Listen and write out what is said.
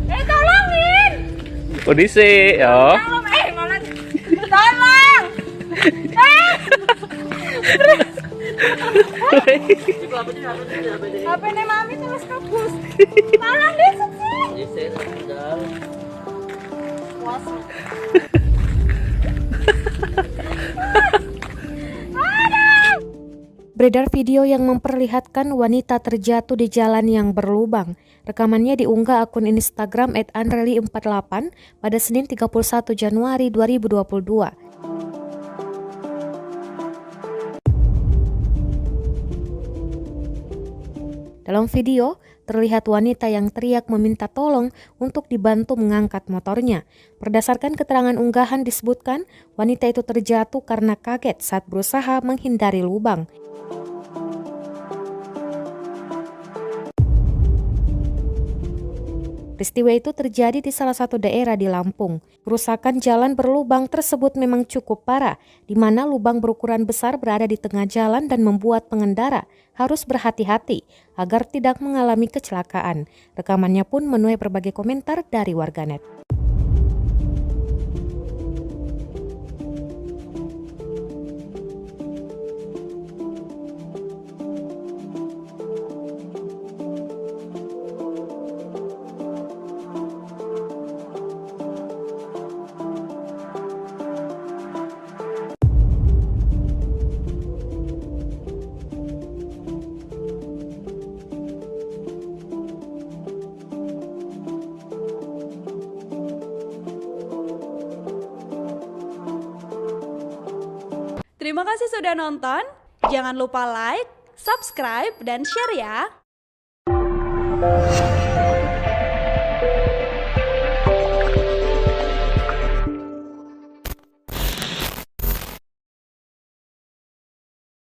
Tolongin. Kondisi, yo. Malah tolong. HP nih mami terus kabus. Malah besok sih. Puasa. Beredar video yang memperlihatkan wanita terjatuh di jalan yang berlubang. Rekamannya diunggah akun Instagram @anreli48 pada Senin 31 Januari 2022. Dalam video, terlihat wanita yang teriak meminta tolong untuk dibantu mengangkat motornya. Berdasarkan keterangan unggahan disebutkan, wanita itu terjatuh karena kaget saat berusaha menghindari lubang. Peristiwa itu terjadi di salah satu daerah di Lampung. Kerusakan jalan berlubang tersebut memang cukup parah, di mana lubang berukuran besar berada di tengah jalan dan membuat pengendara harus berhati-hati agar tidak mengalami kecelakaan. Rekamannya pun menuai berbagai komentar dari warganet. Terima kasih sudah nonton. Jangan lupa like, subscribe, dan share ya.